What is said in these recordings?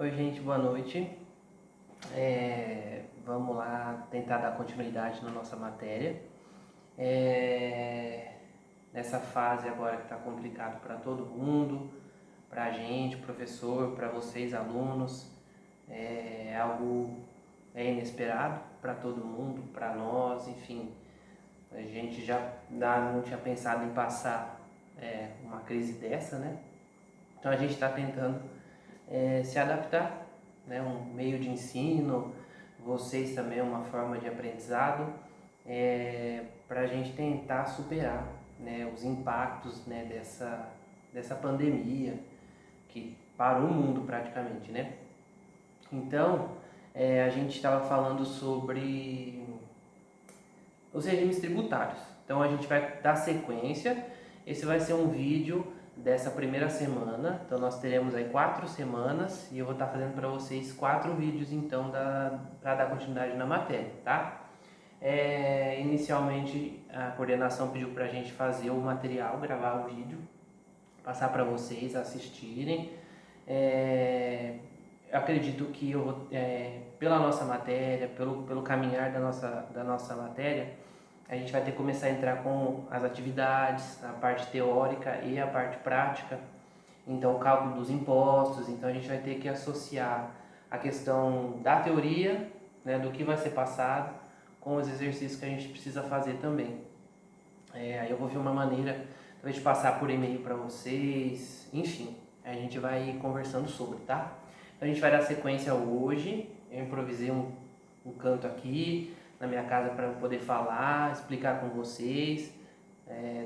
Oi, gente, boa noite. Vamos lá tentar dar continuidade na nossa matéria. Nessa fase agora que está complicado para todo mundo, para a gente, professor, para vocês, alunos, algo inesperado para todo mundo, para nós, enfim. A gente já não tinha pensado em passar uma crise dessa, né? Então a gente está tentando se adaptar, né? Um meio de ensino, vocês também uma forma de aprendizado, para a gente tentar superar, né, os impactos, né, dessa pandemia que parou o mundo praticamente, né? Então a gente estava falando sobre os regimes tributários. Então a gente vai dar sequência. Esse vai ser um vídeo dessa primeira semana. Então nós teremos aí 4 semanas e eu vou estar fazendo para vocês 4 vídeos então para dar continuidade na matéria, tá? Inicialmente a coordenação pediu para a gente fazer o material, gravar o vídeo, passar para vocês assistirem. Eu acredito que eu vou, pela nossa matéria, pelo caminhar da nossa matéria, a gente vai ter que começar a entrar com as atividades, a parte teórica e a parte prática. Então, o cálculo dos impostos. Então, a gente vai ter que associar a questão da teoria, né, do que vai ser passado, com os exercícios que a gente precisa fazer também. Aí eu vou ver uma maneira, talvez, de passar por e-mail para vocês, enfim, a gente vai conversando sobre, tá? Então, a gente vai dar sequência hoje. Eu improvisei um canto aqui na minha casa para eu poder falar, explicar com vocês.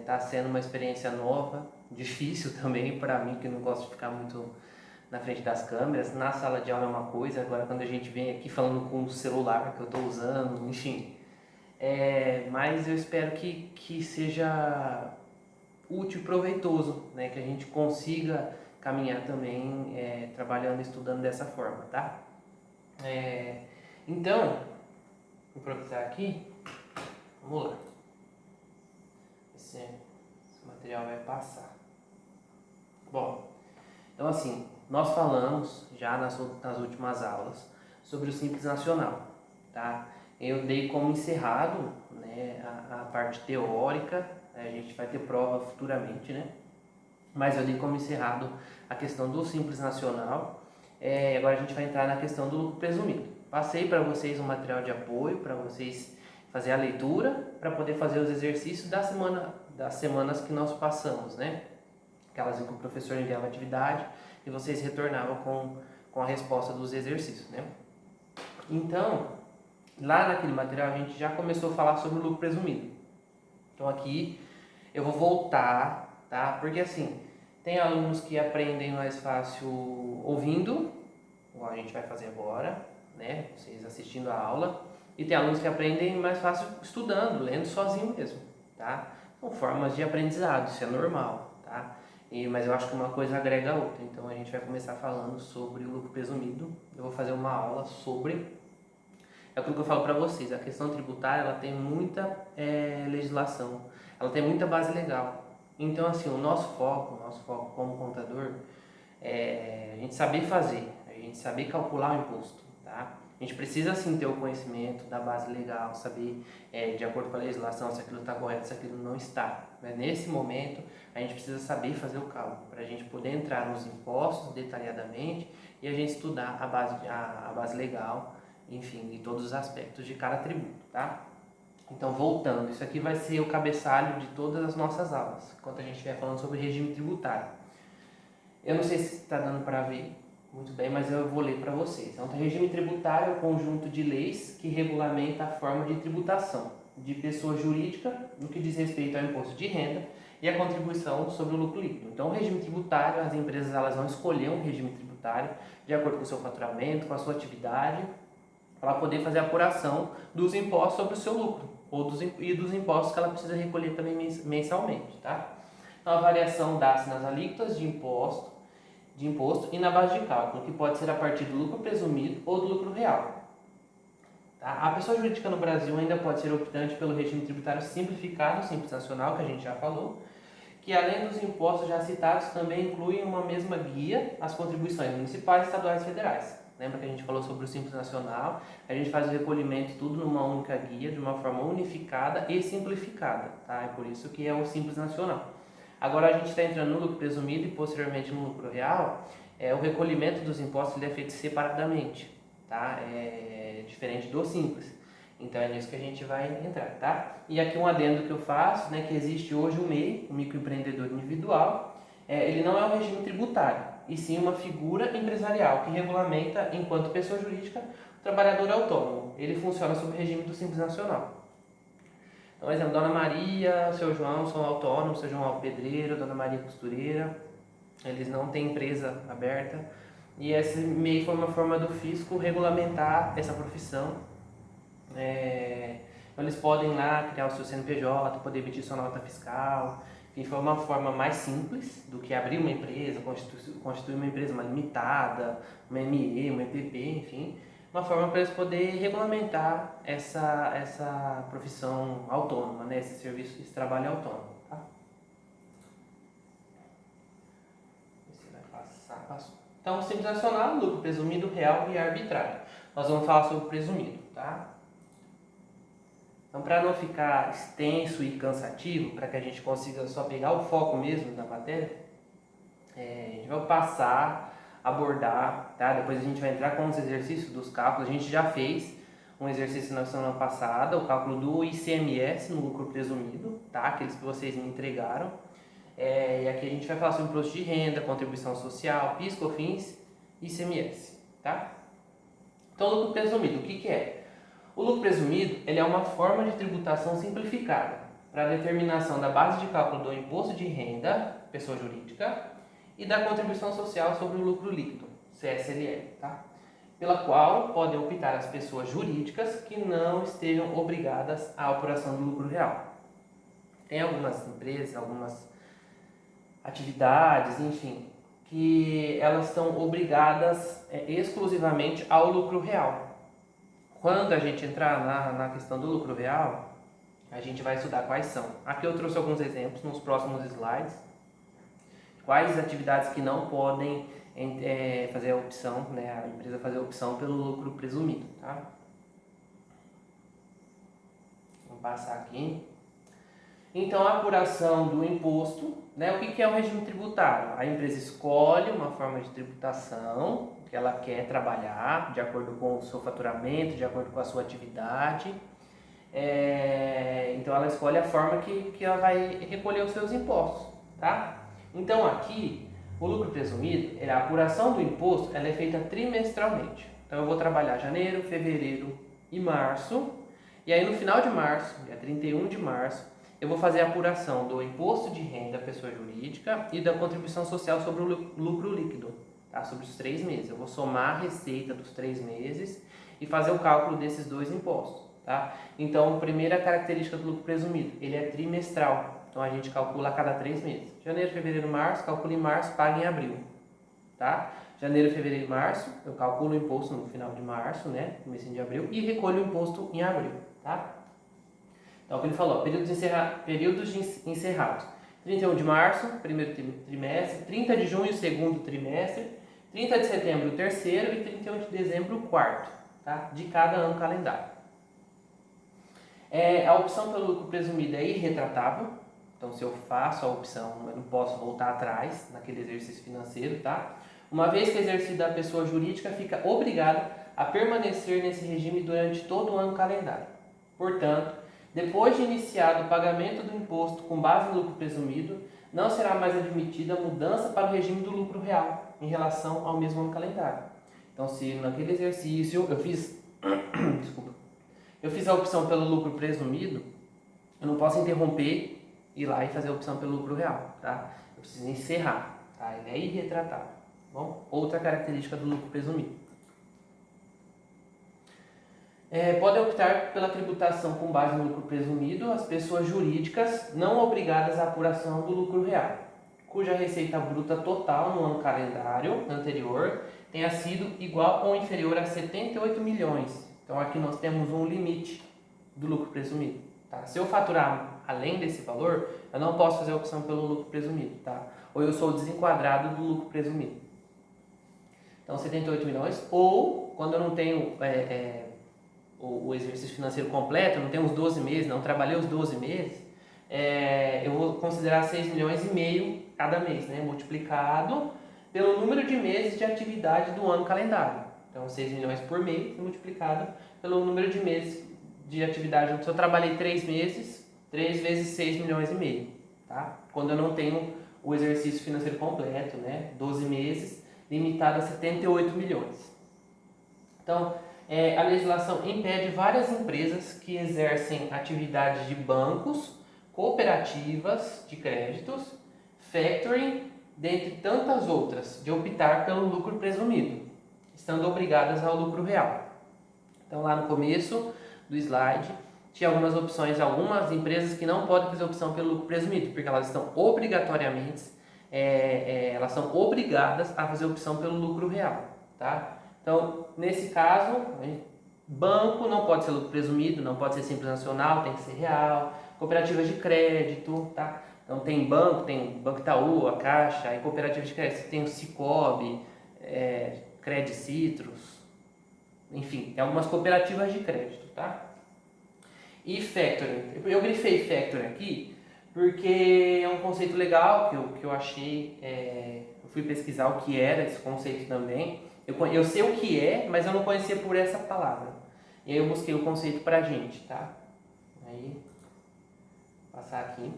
Tá sendo uma experiência nova, difícil também para mim, que não gosto de ficar muito na frente das câmeras. Na sala de aula é uma coisa, agora quando a gente vem aqui falando com o celular que eu estou usando, enfim. Mas eu espero que seja útil e proveitoso, né? Que a gente consiga caminhar também trabalhando e estudando dessa forma, tá? Então, vou improvisar aqui. Vamos lá. Esse material vai passar. Bom, então assim, nós falamos já nas últimas aulas sobre o Simples Nacional, tá? Eu dei como encerrado, né, a parte teórica. A gente vai ter prova futuramente, né? Mas eu dei como encerrado a questão do Simples Nacional. Agora a gente vai entrar na questão do lucro presumido. Passei para vocês um material de apoio para vocês fazer a leitura, para poder fazer os exercícios das semanas que nós passamos, né? Aquelas em que o professor enviava a atividade e vocês retornavam com a resposta dos exercícios, né? Então, lá naquele material a gente já começou a falar sobre o lucro presumido. Então aqui eu vou voltar, tá? Porque assim, tem alunos que aprendem mais fácil ouvindo, igual a gente vai fazer agora, né? Vocês assistindo a aula. E tem alunos que aprendem mais fácil estudando, lendo sozinho mesmo, tá? São formas de aprendizado, isso é normal, tá? Mas eu acho que uma coisa agrega a outra. Então a gente vai começar falando sobre o lucro presumido. Eu vou fazer uma aula sobre... É aquilo que eu falo para vocês, a questão tributária ela tem muita legislação, ela tem muita base legal. Então assim, o nosso foco como contador é a gente saber fazer, a gente saber calcular o imposto, tá? A gente precisa sim ter o conhecimento da base legal, saber de acordo com a legislação se aquilo está correto, se aquilo não está. Mas nesse momento a gente precisa saber fazer o cálculo para a gente poder entrar nos impostos detalhadamente e a gente estudar a base legal, enfim, de todos os aspectos de cada tributo, tá? Então, voltando, isso aqui vai ser o cabeçalho de todas as nossas aulas, enquanto a gente estiver falando sobre regime tributário. Eu não sei se está dando para ver muito bem, mas eu vou ler para vocês. Então, o regime tributário é o conjunto de leis que regulamenta a forma de tributação de pessoa jurídica no que diz respeito ao imposto de renda e a contribuição sobre o lucro líquido. Então, o regime tributário, as empresas elas vão escolher um regime tributário de acordo com o seu faturamento, com a sua atividade, para poder fazer a apuração dos impostos sobre o seu lucro e dos impostos que ela precisa recolher também mensalmente, tá? Então, a variação dá-se nas alíquotas de imposto e na base de cálculo, que pode ser a partir do lucro presumido ou do lucro real. Tá? A pessoa jurídica no Brasil ainda pode ser optante pelo regime tributário simplificado, Simples Nacional, que a gente já falou, que além dos impostos já citados, também incluem uma mesma guia as contribuições municipais, estaduais e federais. Lembra que a gente falou sobre o Simples Nacional? A gente faz o recolhimento tudo numa única guia, de uma forma unificada e simplificada, tá? É por isso que é o Simples Nacional. Agora a gente está entrando no lucro presumido e posteriormente no lucro real. O recolhimento dos impostos ele é feito separadamente, tá? É diferente do Simples. Então é nisso que a gente vai entrar, tá? E aqui um adendo que eu faço, né, que existe hoje o MEI, o microempreendedor individual, ele não é um regime tributário, e sim uma figura empresarial que regulamenta, enquanto pessoa jurídica, o trabalhador autônomo. Ele funciona sob o regime do Simples Nacional. Então, por exemplo, Dona Maria, seu João são autônomos, seu João é pedreiro, Dona Maria é costureira, eles não têm empresa aberta, e esse MEI foi uma forma do fisco regulamentar essa profissão. Então eles podem lá criar o seu CNPJ, poder emitir sua nota fiscal, enfim, foi uma forma mais simples do que abrir uma empresa, constituir uma empresa, uma limitada, uma ME, uma EPP, enfim, uma forma para eles poderem regulamentar essa profissão autônoma, né, esse serviço, esse trabalho autônomo. Tá? Você vai passar, passou. Então, Simples Nacional, lucro presumido, real e arbitrário. Nós vamos falar sobre o presumido, tá? Então, para não ficar extenso e cansativo, para que a gente consiga só pegar o foco mesmo da matéria, a gente vai passar, abordar, tá? Depois a gente vai entrar com os exercícios dos cálculos. A gente já fez um exercício na semana passada, o cálculo do ICMS no lucro presumido, tá? Aqueles que vocês me entregaram. E aqui a gente vai falar sobre imposto de renda, contribuição social, PIS, COFINS e ICMS, tá? Então, lucro presumido, o que é? O lucro presumido ele é uma forma de tributação simplificada para a determinação da base de cálculo do imposto de renda, pessoa jurídica, e da contribuição social sobre o lucro líquido, CSLL, tá? Pela qual podem optar as pessoas jurídicas que não estejam obrigadas à apuração do lucro real. Tem algumas empresas, algumas atividades, enfim, que elas estão obrigadas exclusivamente ao lucro real. Quando a gente entrar na questão do lucro real, a gente vai estudar quais são. Aqui eu trouxe alguns exemplos nos próximos slides. Quais atividades que não podem fazer a opção, né, a empresa fazer a opção pelo lucro presumido, tá? Vamos passar aqui. Então, a apuração do imposto, né, o que é o regime tributário? A empresa escolhe uma forma de tributação que ela quer trabalhar, de acordo com o seu faturamento, de acordo com a sua atividade. Então, ela escolhe a forma que ela vai recolher os seus impostos, tá? Então, aqui, o lucro presumido, a apuração do imposto, ela é feita trimestralmente. Então, eu vou trabalhar janeiro, fevereiro e março. E aí, no final de março, dia 31 de março, eu vou fazer a apuração do imposto de renda à pessoa jurídica e da contribuição social sobre o lucro líquido, tá? Sobre os 3 meses. Eu vou somar a receita dos 3 meses e fazer o cálculo desses 2 impostos, tá? Então, a primeira característica do lucro presumido, ele é trimestral. Então, a gente calcula a cada 3 meses. Janeiro, fevereiro, março, calcula em março, paga em abril, tá? Janeiro, fevereiro e março, eu calculo o imposto no final de março, né? Comecinho de abril, e recolho o imposto em abril, tá? Então, o que ele falou, períodos encerrados. 31 de março, primeiro trimestre, 30 de junho, segundo trimestre, 30 de setembro, o terceiro e 31 de dezembro, o quarto, tá? De cada ano calendário. A opção pelo lucro presumido é irretratável. Então, se eu faço a opção, eu não posso voltar atrás naquele exercício financeiro, tá? Uma vez que exercida, a pessoa jurídica fica obrigada a permanecer nesse regime durante todo o ano calendário. Portanto, depois de iniciado o pagamento do imposto com base no lucro presumido, não será mais admitida a mudança para o regime do lucro real em relação ao mesmo ano calendário. Então, se naquele exercício eu fiz, eu fiz a opção pelo lucro presumido, eu não posso interromper, ir lá e fazer a opção pelo lucro real, tá? Eu preciso encerrar, tá? Ele é irretratável, tá bom? Outra característica do lucro presumido. Podem optar pela tributação com base no lucro presumido as pessoas jurídicas não obrigadas à apuração do lucro real, cuja receita bruta total no ano calendário anterior tenha sido igual ou inferior a 78 milhões. Então aqui nós temos um limite do lucro presumido. Tá? Se eu faturar além desse valor, eu não posso fazer a opção pelo lucro presumido, tá? Ou eu sou desenquadrado do lucro presumido. Então, 78 milhões, ou quando eu não tenho o exercício financeiro completo, não tenho os 12 meses, não trabalhei os 12 meses, eu vou considerar 6 milhões e meio cada mês, né? Multiplicado pelo número de meses de atividade do ano calendário. Então, 6 milhões por mês multiplicado pelo número de meses de atividade. Se eu trabalhei 3 meses, 3 vezes 6 milhões e meio, tá? Quando eu não tenho o exercício financeiro completo, né? 12 meses, limitado a 78 milhões. Então, a legislação impede várias empresas que exercem atividades de bancos, cooperativas de créditos, factoring, dentre tantas outras, de optar pelo lucro presumido, estando obrigadas ao lucro real. Então, lá no começo do slide, tinha algumas opções, algumas empresas que não podem fazer opção pelo lucro presumido, porque elas estão obrigatoriamente, elas são obrigadas a fazer opção pelo lucro real, tá? Então, nesse caso, banco não pode ser lucro presumido, não pode ser simples nacional, tem que ser real, cooperativas de crédito, tá? Então tem Banco Itaú, a Caixa, aí cooperativa de crédito, tem o Cicobi, Credit Citrus, enfim, tem algumas cooperativas de crédito, tá? E factoring, eu grifei factoring aqui porque é um conceito legal que eu achei, eu fui pesquisar o que era esse conceito também. Eu sei o que é, mas eu não conhecia por essa palavra. E aí eu busquei o conceito pra gente, tá? Aí, passar aqui.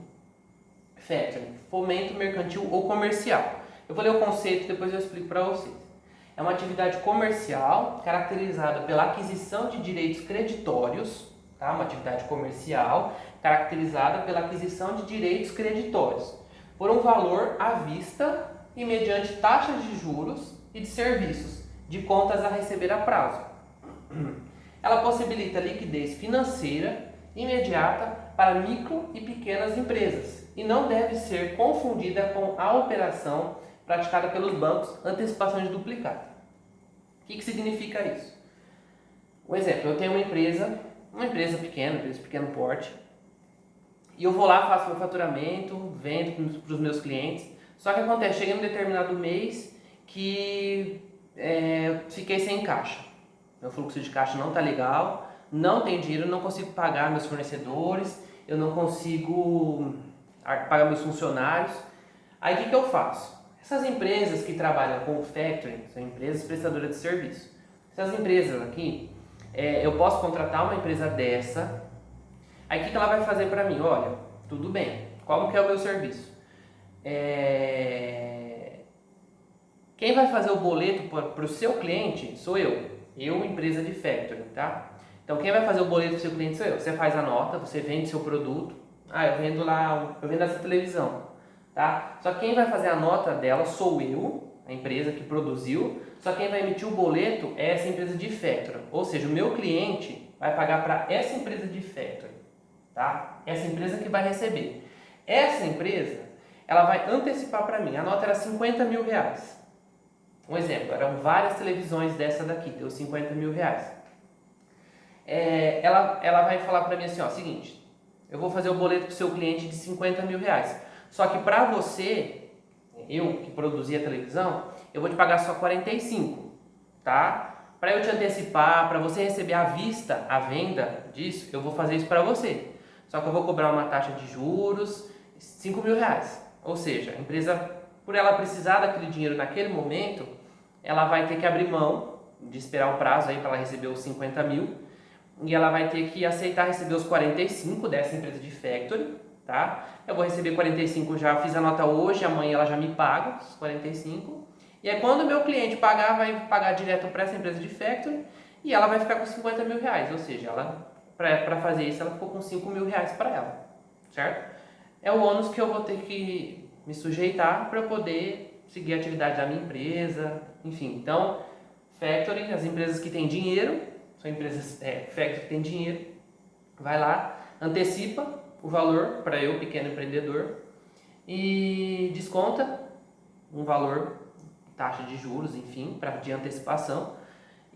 Factoring, fomento mercantil ou comercial. Eu vou ler o conceito e depois eu explico para vocês. É uma atividade comercial caracterizada pela aquisição de direitos creditórios, tá? Uma atividade comercial caracterizada pela aquisição de direitos creditórios por um valor à vista e mediante taxas de juros e de serviços de contas a receber a prazo. Ela possibilita liquidez financeira imediata para micro e pequenas empresas e não deve ser confundida com a operação praticada pelos bancos, antecipação de duplicata. O que significa isso? Um exemplo, eu tenho uma empresa pequena, de pequeno porte, e eu vou lá, faço meu faturamento, vendo para os meus clientes, só que acontece, chega em um determinado mês que fiquei sem caixa. Meu fluxo de caixa não está legal, não tenho dinheiro, não consigo pagar meus fornecedores, eu não consigo pagar meus funcionários. Aí o que eu faço? Essas empresas que trabalham com factoring são empresas prestadoras de serviço. Essas empresas aqui, eu posso contratar uma empresa dessa. Aí o que ela vai fazer para mim? Olha, tudo bem, qual que é o meu serviço? Quem vai fazer o boleto para o seu cliente sou eu, empresa de factoring, tá? Então quem vai fazer o boleto para o seu cliente sou eu. Você faz a nota, você vende seu produto. Eu vendo essa televisão, tá? Só que quem vai fazer a nota dela sou eu, a empresa que produziu. Só quem vai emitir o boleto é essa empresa de factoring. Ou seja, o meu cliente vai pagar para essa empresa de factoring, tá? Essa empresa que vai receber. Essa empresa, ela vai antecipar para mim. A nota era 50 mil reais. Um exemplo, eram várias televisões dessa daqui, deu 50 mil reais. Ela vai falar para mim assim, ó, seguinte, eu vou fazer o boleto para o seu cliente de 50 mil reais. Só que para você, eu que produzi a televisão, eu vou te pagar só 45, tá? Para eu te antecipar, para você receber à vista a venda disso, eu vou fazer isso para você. Só que eu vou cobrar uma taxa de juros, 5 mil reais. Ou seja, a empresa, por ela precisar daquele dinheiro naquele momento, ela vai ter que abrir mão de esperar o prazo aí para ela receber os 50 mil e ela vai ter que aceitar receber os 45 dessa empresa de factory, tá? Eu vou receber 45, já fiz a nota hoje, amanhã ela já me paga os 45. E aí quando o meu cliente pagar, vai pagar direto para essa empresa de factory e ela vai ficar com 50 mil reais. Ou seja, ela, para fazer isso, ela ficou com 5 mil reais para ela, certo? É o ônus que eu vou ter que me sujeitar para poder seguir a atividade da minha empresa, enfim. Então, factoring, as empresas que têm dinheiro, são empresas factoring que têm dinheiro, vai lá, antecipa o valor para eu, pequeno empreendedor, e desconta um valor, taxa de juros, enfim, de antecipação,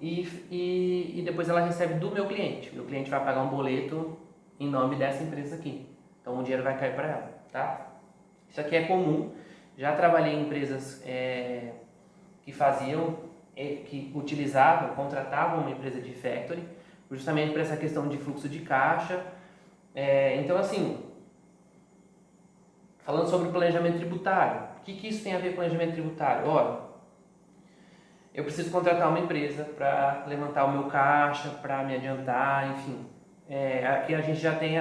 e depois ela recebe do meu cliente. Meu cliente vai pagar um boleto em nome dessa empresa aqui, Então o dinheiro vai cair para ela, tá? Isso aqui é comum. Já trabalhei em empresas que faziam, que utilizavam, contratavam uma empresa de factoring, justamente para essa questão de fluxo de caixa. Então, assim, falando sobre planejamento tributário, o que isso tem a ver com planejamento tributário? Olha, eu preciso contratar uma empresa para levantar o meu caixa, para me adiantar, enfim. Aqui a gente já tem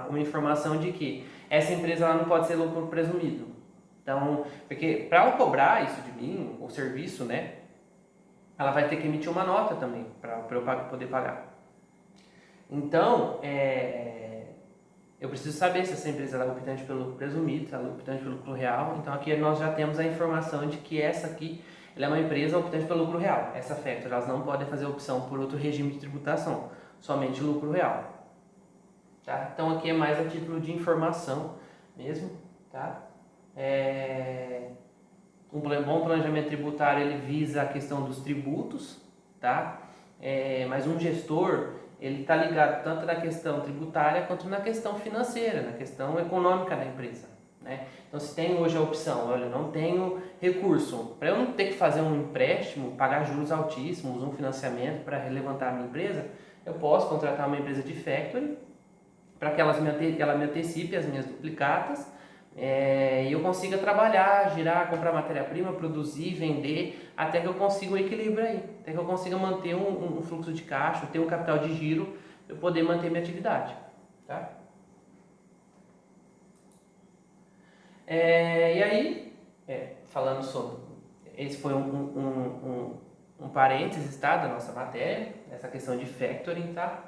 uma informação de que essa empresa ela não pode ser lucro presumido. Então, porque para ela cobrar isso de mim, o serviço, né, ela vai ter que emitir uma nota também para eu poder pagar. Então, eu preciso saber se essa empresa é optante pelo lucro presumido, se ela é optante pelo lucro real. Então, aqui nós já temos a informação de que essa aqui ela é uma empresa optante pelo lucro real. Essa factory, elas não podem fazer opção por outro regime de tributação, somente lucro real. Tá? Então, aqui é mais a título de informação mesmo, tá? Um bom planejamento tributário ele visa a questão dos tributos, tá? Mas um gestor ele está ligado tanto na questão tributária quanto na questão financeira, na questão econômica da empresa, né? Então, se tem hoje a opção, olha, eu não tenho recurso, para eu não ter que fazer um empréstimo, pagar juros altíssimos, um financiamento para levantar a minha empresa, eu posso contratar uma empresa de factoring para que ela me antecipe as minhas duplicatas e eu consiga trabalhar, girar, comprar matéria-prima, produzir, vender, até que eu consiga um equilíbrio aí, até que eu consiga manter um fluxo de caixa, ter um capital de giro, para eu poder manter minha atividade. Tá? E aí, falando sobre, esse foi um parênteses, tá, da nossa matéria, essa questão de factoring, tá?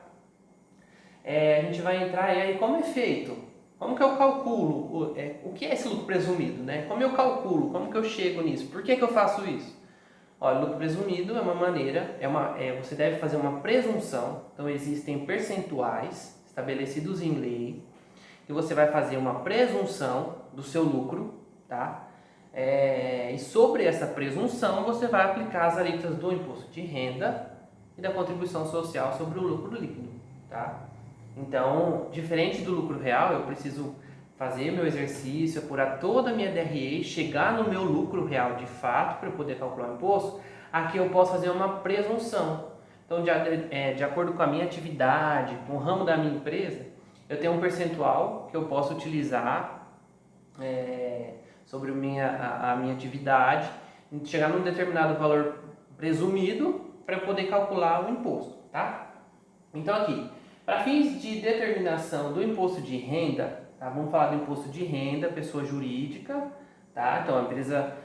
A gente vai entrar, e aí como é feito? Como que eu calculo? O que é esse lucro presumido, né? Como eu calculo? Como que eu chego nisso? Por que eu faço isso? Olha, lucro presumido é uma maneira, você deve fazer uma presunção, então existem percentuais estabelecidos em lei, que você vai fazer uma presunção do seu lucro, tá? E sobre essa presunção você vai aplicar as alíquotas do imposto de renda e da contribuição social sobre o lucro líquido, tá? Então, diferente do lucro real, eu preciso fazer meu exercício, apurar toda a minha DRE, chegar no meu lucro real de fato para eu poder calcular o imposto. Aqui eu posso fazer uma presunção. Então, de acordo com a minha atividade, com o ramo da minha empresa, eu tenho um percentual que eu posso utilizar sobre a minha atividade, chegar num determinado valor presumido para eu poder calcular o imposto, tá? Então aqui, para fins de determinação do imposto de renda, tá? Vamos falar do imposto de renda, pessoa jurídica, tá? Então a empresa,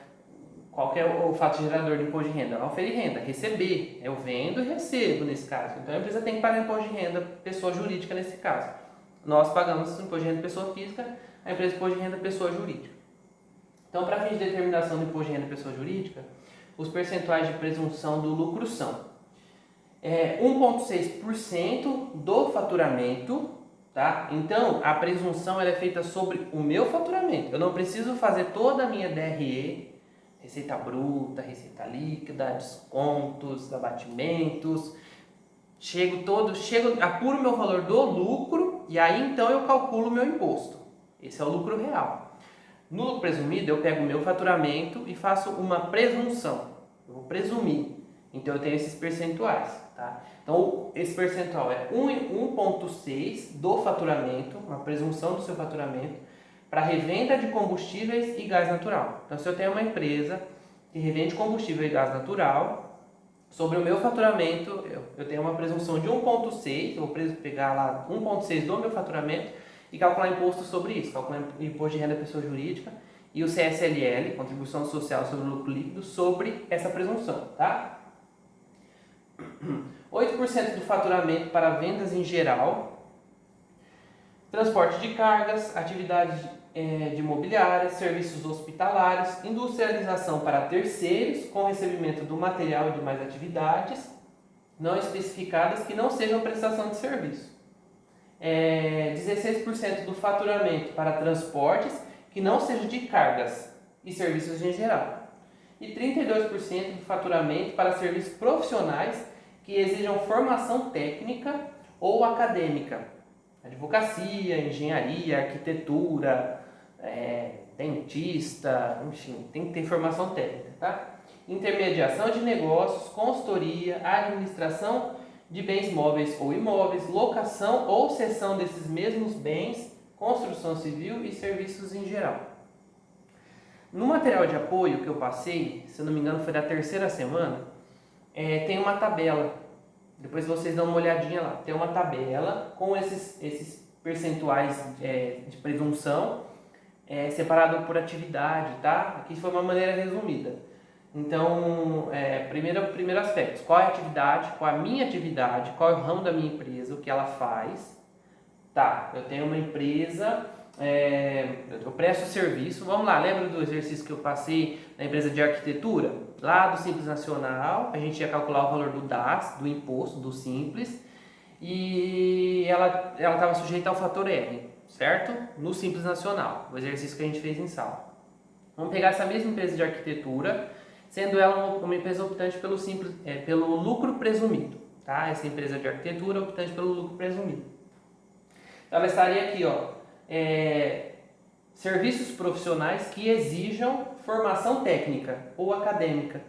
qual que é o fato gerador do imposto de renda? Ela oferir renda, receber, eu vendo e recebo nesse caso. Então a empresa tem que pagar imposto de renda, pessoa jurídica nesse caso. Nós pagamos imposto de renda pessoa física, a empresa imposto de renda pessoa jurídica. Então, para fins de determinação do imposto de renda pessoa jurídica, os percentuais de presunção do lucro são 1,6% do faturamento, tá? Então, a presunção ela é feita sobre o meu faturamento. Eu não preciso fazer toda a minha DRE, receita bruta, receita líquida, descontos, abatimentos. Apuro o meu valor do lucro e aí então eu calculo o meu imposto. Esse é o lucro real. No lucro presumido, eu pego o meu faturamento e faço uma presunção. Eu vou presumir. Então, eu tenho esses percentuais, tá? Então, esse percentual é 1,6 do faturamento, uma presunção do seu faturamento, para revenda de combustíveis e gás natural. Então, se eu tenho uma empresa que revende combustível e gás natural, sobre o meu faturamento, eu tenho uma presunção de 1,6, eu vou pegar lá 1,6 do meu faturamento, e calcular imposto sobre isso, calcular imposto de renda da pessoa jurídica e o CSLL, contribuição social sobre o lucro líquido, sobre essa presunção, tá? 8% do faturamento para vendas em geral, transporte de cargas, atividades de imobiliárias, serviços hospitalares, industrialização para terceiros, com recebimento do material e demais atividades não especificadas que não sejam prestação de serviço. 16% do faturamento para transportes que não sejam de cargas e serviços em geral. E 32% do faturamento para serviços profissionais que exijam formação técnica ou acadêmica. Advocacia, engenharia, arquitetura, dentista, enfim, tem que ter formação técnica, tá? Intermediação de negócios, consultoria, administração de bens móveis ou imóveis, locação ou cessão desses mesmos bens, construção civil e serviços em geral. No material de apoio que eu passei, se eu não me engano foi da terceira semana, tem uma tabela. Depois vocês dão uma olhadinha lá. Tem uma tabela com esses percentuais de presunção separado por atividade, tá? Aqui foi uma maneira resumida. Então, primeiro aspecto, qual é a atividade, qual é a minha atividade, qual é o ramo da minha empresa, o que ela faz. Tá, eu tenho uma empresa, eu presto serviço, vamos lá, lembra do exercício que eu passei na empresa de arquitetura? Lá do Simples Nacional, a gente ia calcular o valor do DAS, do imposto, do Simples, e ela estava sujeita ao fator R, certo? No Simples Nacional, o exercício que a gente fez em sala. Vamos pegar essa mesma empresa de arquitetura, sendo ela uma empresa optante pelo lucro presumido, tá? Essa empresa de arquitetura optante pelo lucro presumido. Então ela estaria aqui, serviços profissionais que exijam formação técnica ou acadêmica,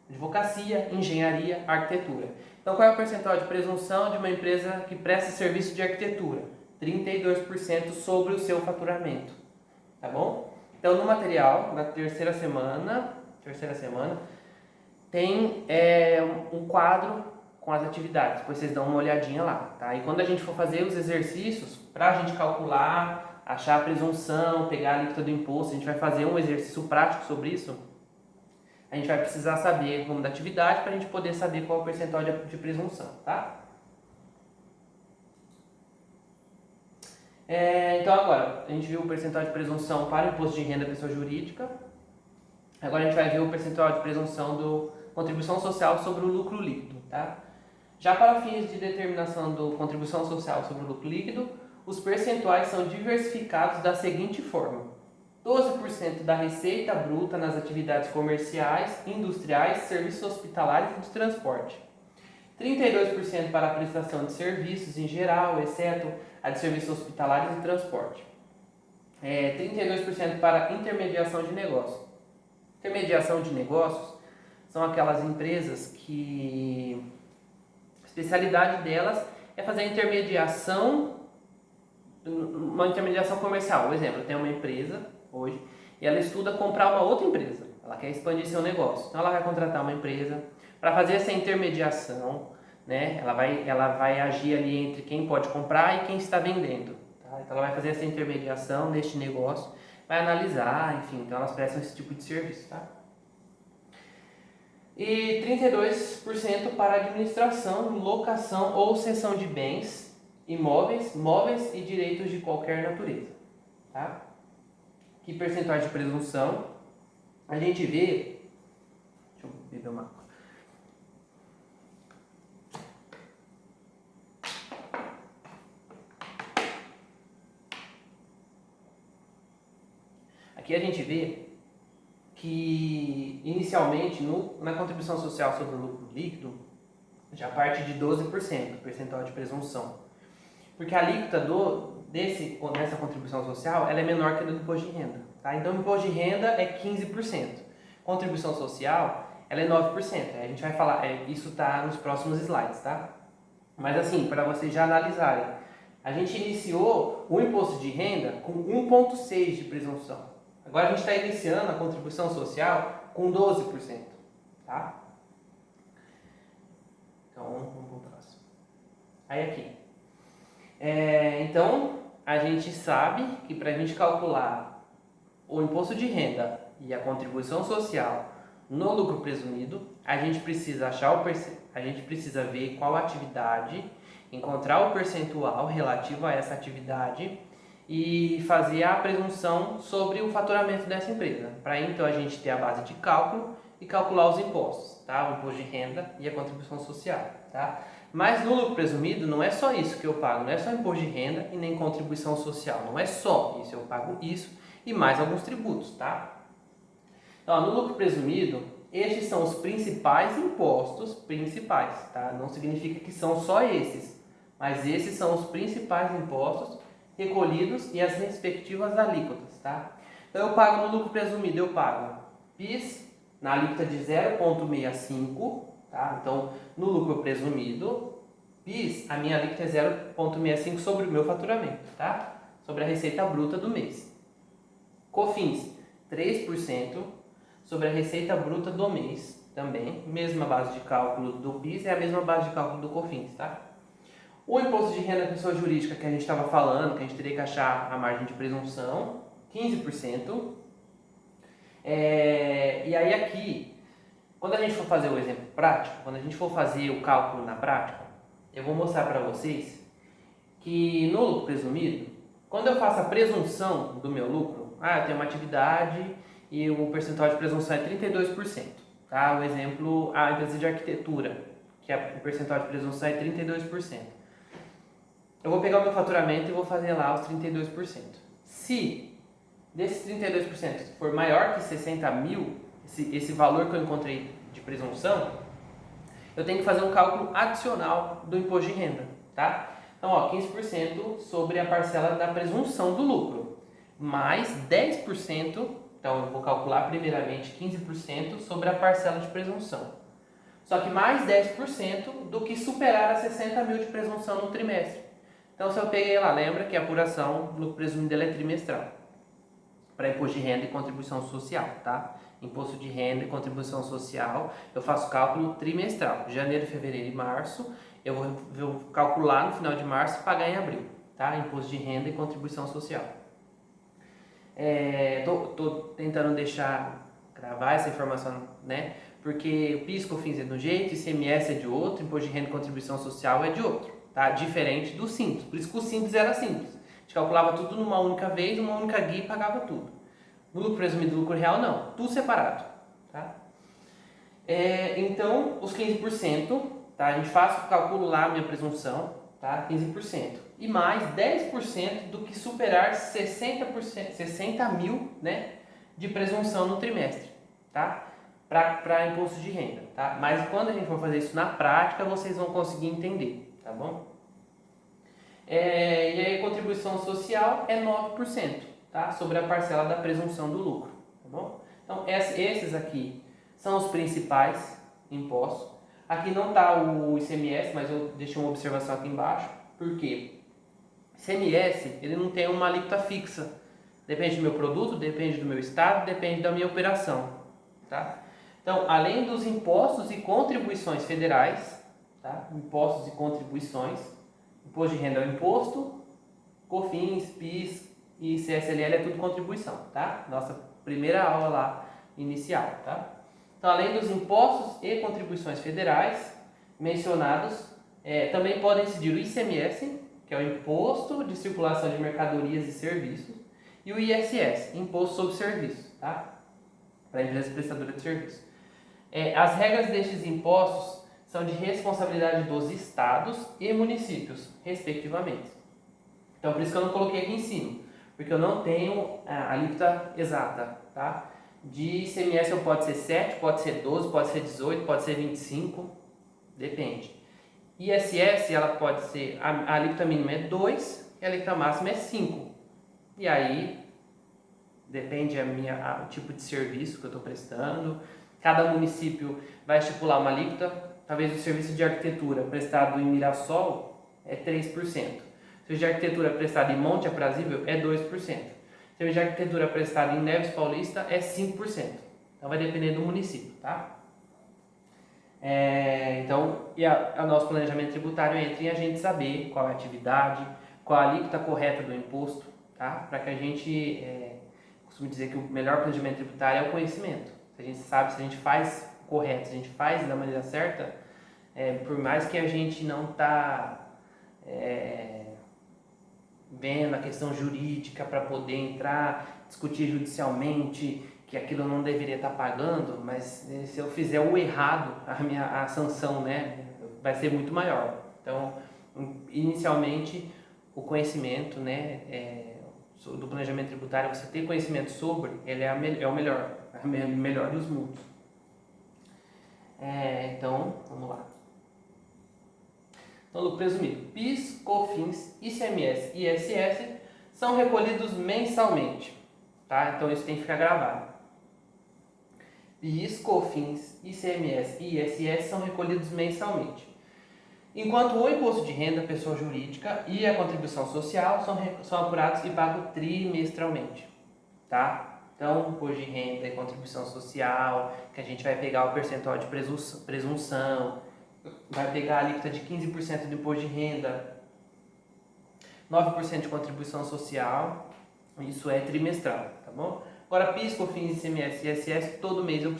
advocacia, engenharia, arquitetura. Então qual é o percentual de presunção de uma empresa que presta serviço de arquitetura? 32% sobre o seu faturamento, tá bom? Então no material, na terceira semana, tem um quadro com as atividades, depois vocês dão uma olhadinha lá, tá? E quando a gente for fazer os exercícios, para a gente calcular, achar a presunção, pegar a alíquota do imposto, a gente vai fazer um exercício prático sobre isso, a gente vai precisar saber o nome da atividade para a gente poder saber qual é o percentual de presunção, tá? Então agora, a gente viu o percentual de presunção para o imposto de renda da pessoa jurídica, agora a gente vai ver o percentual de presunção do contribuição social sobre o lucro líquido, tá? Já para fins de determinação do contribuição social sobre o lucro líquido, os percentuais são diversificados da seguinte forma: 12% da receita bruta nas atividades comerciais, industriais, serviços hospitalares e de transporte. 32% para a prestação de serviços em geral, exceto a de serviços hospitalares e transporte. 32% para intermediação de negócios. Intermediação de negócios são aquelas empresas que a especialidade delas é fazer uma intermediação comercial. Por exemplo, eu tenho uma empresa hoje e ela estuda comprar uma outra empresa. Ela quer expandir seu negócio. Então ela vai contratar uma empresa para fazer essa intermediação, né? Ela vai agir ali entre quem pode comprar e quem está vendendo. Tá? Então ela vai fazer essa intermediação neste negócio, vai analisar, enfim, então elas prestam esse tipo de serviço, tá? E 32% para administração, locação ou cessão de bens, imóveis, móveis e direitos de qualquer natureza, tá? Que percentuais de presunção a gente vê. Deixa eu beber uma água. Aqui a gente vê que inicialmente na contribuição social sobre o lucro líquido já parte de 12%, percentual de presunção. Porque a alíquota nessa contribuição social ela é menor que a do imposto de renda. Tá? Então o imposto de renda é 15%. Contribuição social ela é 9%. A gente vai falar, isso está nos próximos slides, tá? Mas assim, para vocês já analisarem, a gente iniciou o imposto de renda com 1,6% de presunção. Agora a gente está iniciando a contribuição social com 12%, tá? Então, vamos para o próximo. Aí aqui. Então, a gente sabe que para a gente calcular o imposto de renda e a contribuição social no lucro presumido, a gente precisa a gente precisa ver qual atividade, encontrar o percentual relativo a essa atividade e fazer a presunção sobre o faturamento dessa empresa. Para então a gente ter a base de cálculo e calcular os impostos, tá? O imposto de renda e a contribuição social, tá? Mas no lucro presumido não é só isso que eu pago, não é só imposto de renda e nem contribuição social, não é só isso, eu pago isso e mais alguns tributos, tá? Então, no lucro presumido, estes são os principais impostos, tá? Não significa que são só esses, Mas esses são os principais impostos recolhidos e as respectivas alíquotas, tá? Então eu pago no lucro presumido, eu pago PIS na alíquota de 0,65, tá? Então no lucro presumido, PIS, a minha alíquota é 0,65 sobre o meu faturamento, tá? Sobre a receita bruta do mês. COFINS, 3% sobre a receita bruta do mês, também. Mesma base de cálculo do PIS é a mesma base de cálculo do COFINS, tá? O imposto de renda da pessoa jurídica que a gente estava falando, que a gente teria que achar a margem de presunção, 15%. E aí aqui, quando a gente for fazer o exemplo prático, quando a gente for fazer o cálculo na prática, eu vou mostrar para vocês que no lucro presumido, quando eu faço a presunção do meu lucro, eu tenho uma atividade e o percentual de presunção é 32%. Tá? O exemplo, a empresa de arquitetura, que o percentual de presunção é 32%. Eu vou pegar o meu faturamento e vou fazer lá os 32%. Se desses 32% for maior que 60 mil, esse valor que eu encontrei de presunção, eu tenho que fazer um cálculo adicional do imposto de renda, tá? Então, 15% sobre a parcela da presunção do lucro, mais 10%, então eu vou calcular primeiramente 15% sobre a parcela de presunção. Só que mais 10% do que superar a 60 mil de presunção no trimestre. Então, se eu peguei lá, lembra que a apuração no presumido é trimestral, para imposto de renda e contribuição social, tá? Imposto de renda e contribuição social, eu faço cálculo trimestral, janeiro, fevereiro e março, eu vou calcular no final de março e pagar em abril, tá? Imposto de renda e contribuição social. Tô tentando gravar essa informação, né? Porque o PIS, COFINS é de um jeito, ICMS é de outro, imposto de renda e contribuição social é de outro, tá? Diferente do Simples. Por isso que o Simples era simples. A gente calculava tudo numa única vez, numa única guia e pagava tudo. No lucro presumido do lucro real, não. Tudo separado, tá? Então, os 15%, tá? A gente faz o cálculo lá, minha presunção, tá? 15%. E mais 10% do que superar 60 mil, né? De presunção no trimestre, tá? Para imposto de renda, tá? Mas quando a gente for fazer isso na prática, vocês vão conseguir entender, tá bom? E aí a contribuição social é 9%, tá? Sobre a parcela da presunção do lucro, tá bom? Então, esses aqui são os principais impostos. Aqui não está o ICMS, mas eu deixei uma observação aqui embaixo. Por quê? ICMS, ele não tem uma alíquota fixa. Depende do meu produto, depende do meu estado, depende da minha operação, tá? Então, além dos impostos e contribuições federais, tá? Impostos e contribuições, imposto de renda é o imposto, COFINS, PIS e CSLL é tudo contribuição, tá? Nossa primeira aula lá, inicial, tá? Então, além dos impostos e contribuições federais mencionados, também podem incidir o ICMS, que é o Imposto de Circulação de Mercadorias e Serviços, e o ISS, Imposto sobre Serviços, tá? Para empresas prestadoras de serviço. As regras destes impostos são de responsabilidade dos estados e municípios, respectivamente. Então, por isso que eu não coloquei aqui em cima, porque eu não tenho a alíquota exata, tá? De ICMS pode ser 7, pode ser 12, pode ser 18, pode ser 25, depende. ISS, ela pode ser, a alíquota mínima é 2 e a alíquota máxima é 5. E aí, depende o tipo de serviço que eu estou prestando. Cada município vai estipular uma alíquota. Talvez o serviço de arquitetura prestado em Mirassol é 3%. O serviço de arquitetura prestado em Monte Aprazível é 2%. O serviço de arquitetura prestado em Neves Paulista é 5%. Então vai depender do município, tá? Então, o nosso planejamento tributário entra em a gente saber qual é a atividade, qual a alíquota correta do imposto, tá? Para que a gente, costumo dizer que o melhor planejamento tributário é o conhecimento. Se a gente sabe, se a gente faz correto, se a gente faz da maneira certa, por mais que a gente não está vendo a questão jurídica para poder entrar, discutir judicialmente que aquilo não deveria estar pagando, mas se eu fizer o errado, a sanção, né, vai ser muito maior. Então, inicialmente, o conhecimento, né, do planejamento tributário, você ter conhecimento sobre, ele é o melhor dos mundos. Então, vamos lá. Então, lucro presumido. PIS, COFINS, ICMS e ISS são recolhidos mensalmente. Tá? Então, isso tem que ficar gravado. PIS, COFINS, ICMS e ISS são recolhidos mensalmente. Enquanto o imposto de renda, pessoa jurídica e a contribuição social são apurados e pagos trimestralmente. Tá? Então, imposto de renda e contribuição social, que a gente vai pegar o percentual de presunção, vai pegar a alíquota de 15% do imposto de renda, 9% de contribuição social, isso é trimestral, tá bom? Agora, PIS, COFINS, ICMS e ISS, todo mês eu